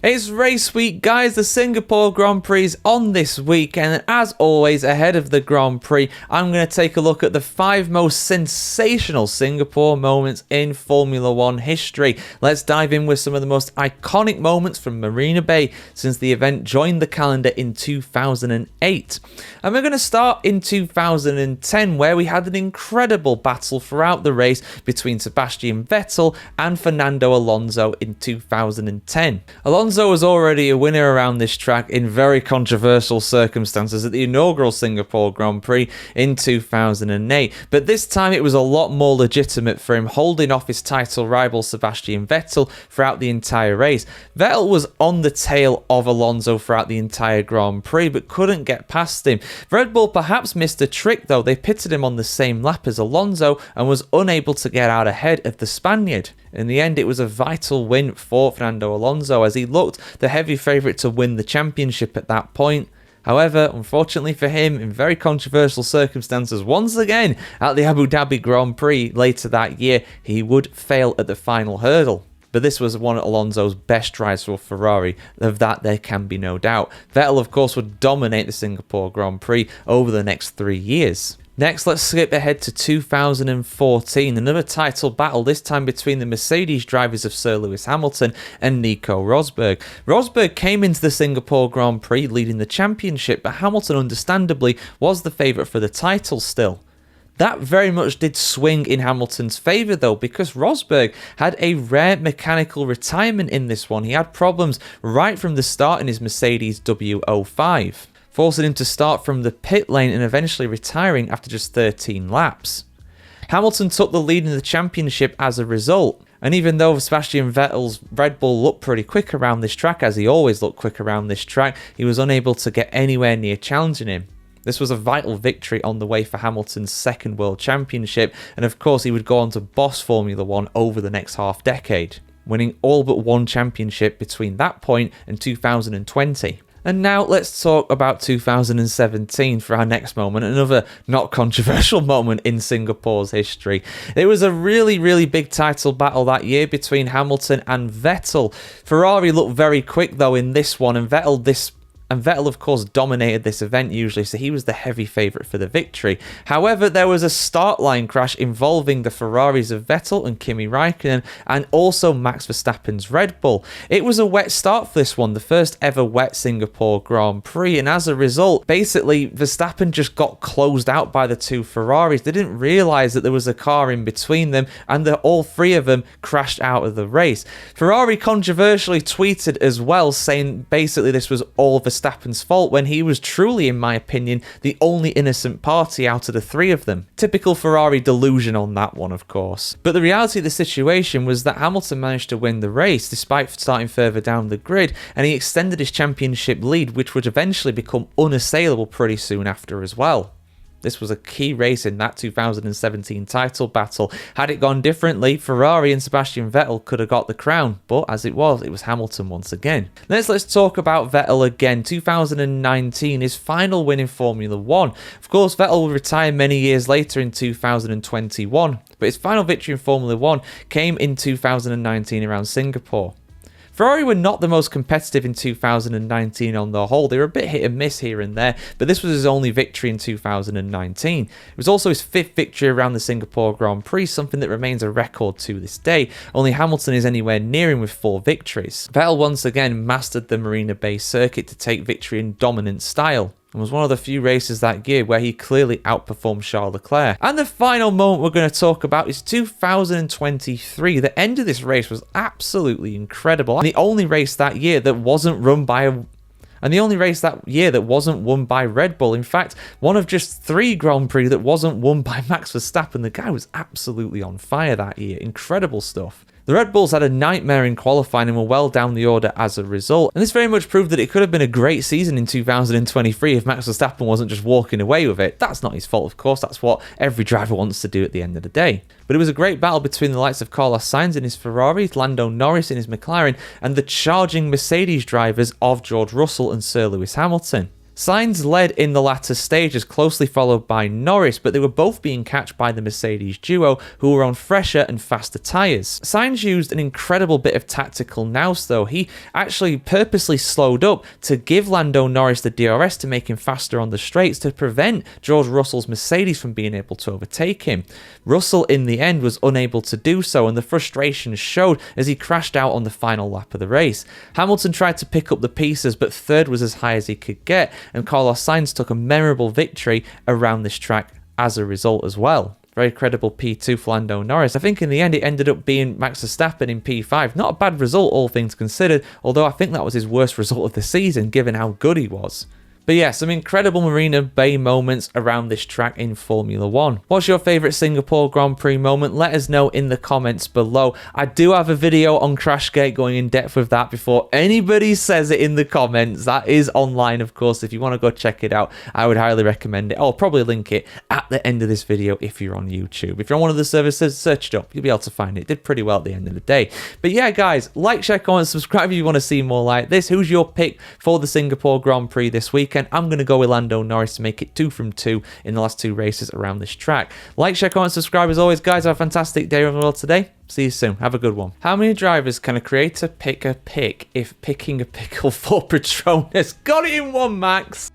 It's race week, guys. The Singapore Grand Prix is on this week, and as always, ahead of the Grand Prix, I'm going to take a look at the 5 most sensational Singapore moments in Formula 1 history. Let's dive in with some of the most iconic moments from Marina Bay since the event joined the calendar in 2008. And we're going to start in 2010, where we had an incredible battle throughout the race between Sebastian Vettel and Fernando Alonso in 2010. Alonso was already a winner around this track in very controversial circumstances at the inaugural Singapore Grand Prix in 2008, but this time it was a lot more legitimate for him, holding off his title rival Sebastian Vettel throughout the entire race. Vettel was on the tail of Alonso throughout the entire Grand Prix, but couldn't get past him. Red Bull perhaps missed a trick though. They pitted him on the same lap as Alonso and was unable to get out ahead of the Spaniard. In the end, it was a vital win for Fernando Alonso, as he looked the heavy favourite to win the championship at that point. However, unfortunately for him, in very controversial circumstances, once again at the Abu Dhabi Grand Prix later that year, he would fail at the final hurdle. But this was one of Alonso's best drives for Ferrari, of that there can be no doubt. Vettel, of course, would dominate the Singapore Grand Prix over the next 3 years. Next, let's skip ahead to 2014, another title battle, this time between the Mercedes drivers of Sir Lewis Hamilton and Nico Rosberg. Rosberg came into the Singapore Grand Prix leading the championship, but Hamilton understandably was the favourite for the title still. That very much did swing in Hamilton's favour though, because Rosberg had a rare mechanical retirement in this one. He had problems right from the start in his Mercedes W05. Forcing him to start from the pit lane and eventually retiring after just 13 laps. Hamilton took the lead in the championship as a result, and even though Sebastian Vettel's Red Bull looked pretty quick around this track, as he always looked quick around this track, he was unable to get anywhere near challenging him. This was a vital victory on the way for Hamilton's second World Championship, and of course he would go on to boss Formula 1 over the next half decade, winning all but one championship between that point and 2020. And now let's talk about 2017 for our next moment, another not controversial moment in Singapore's history. It was a really big title battle that year between Hamilton and Vettel. Ferrari looked very quick though in this one, and Vettel, of course, dominated this event usually, so he was the heavy favourite for the victory. However, there was a start line crash involving the Ferraris of Vettel and Kimi Räikkönen, and also Max Verstappen's Red Bull. It was a wet start for this one, the first ever wet Singapore Grand Prix, and as a result, basically, Verstappen just got closed out by the two Ferraris. They didn't realise that there was a car in between them, and that all three of them crashed out of the race. Ferrari controversially tweeted as well, saying basically this was all Verstappen's fault, when he was truly, in my opinion, the only innocent party out of the three of them. Typical Ferrari delusion on that one, of course. But the reality of the situation was that Hamilton managed to win the race despite starting further down the grid, and he extended his championship lead, which would eventually become unassailable pretty soon after as well. This was a key race in that 2017 title battle. Had it gone differently, Ferrari and Sebastian Vettel could have got the crown, but as it was Hamilton once again. Let's talk about Vettel again. 2019, his final win in Formula 1. Of course, Vettel will retire many years later in 2021, but his final victory in Formula 1 came in 2019 around Singapore. Ferrari were not the most competitive in 2019 on the whole. They were a bit hit and miss here and there, but this was his only victory in 2019. It was also his 5th victory around the Singapore Grand Prix, something that remains a record to this day. Only Hamilton is anywhere near him with 4 victories. Vettel once again mastered the Marina Bay circuit to take victory in dominant style, and was one of the few races that year where he clearly outperformed Charles Leclerc. And the final moment we're going to talk about is 2023. The end of this race was absolutely incredible. And the only race that year that wasn't won by Red Bull. In fact, one of just 3 Grand Prix that wasn't won by Max Verstappen. The guy was absolutely on fire that year. Incredible stuff. The Red Bulls had a nightmare in qualifying and were well down the order as a result, and this very much proved that it could have been a great season in 2023 if Max Verstappen wasn't just walking away with it. That's not his fault, of course, that's what every driver wants to do at the end of the day. But it was a great battle between the likes of Carlos Sainz in his Ferrari, Lando Norris in his McLaren, and the charging Mercedes drivers of George Russell and Sir Lewis Hamilton. Sainz led in the latter stages, closely followed by Norris, but they were both being catched by the Mercedes duo, who were on fresher and faster tyres. Sainz used an incredible bit of tactical nous though. He actually purposely slowed up to give Lando Norris the DRS to make him faster on the straights to prevent George Russell's Mercedes from being able to overtake him. Russell in the end was unable to do so, and the frustration showed as he crashed out on the final lap of the race. Hamilton tried to pick up the pieces, but third was as high as he could get, and Carlos Sainz took a memorable victory around this track as a result as well. Very credible P2 for Lando Norris. I think in the end it ended up being Max Verstappen in P5. Not a bad result, all things considered, although I think that was his worst result of the season, given how good he was. But yeah, some incredible Marina Bay moments around this track in Formula 1. What's your favourite Singapore Grand Prix moment? Let us know in the comments below. I do have a video on Crashgate going in depth with that before anybody says it in the comments. That is online, of course. If you want to go check it out, I would highly recommend it. I'll probably link it at the end of this video if you're on YouTube. If you're on one of the services, search it up. You'll be able to find it. It did pretty well at the end of the day. But yeah, guys, like, share, comment, subscribe if you want to see more like this. Who's your pick for the Singapore Grand Prix this weekend? I'm going to go with Lando Norris to make it 2 from 2 in the last 2 races around this track. Like, share, comment, subscribe as always, guys. Have a fantastic day in the world today. See you soon. Have a good one. How many drivers can a creator pick a pick if picking a pickle for Patronus? Got it in one, Max.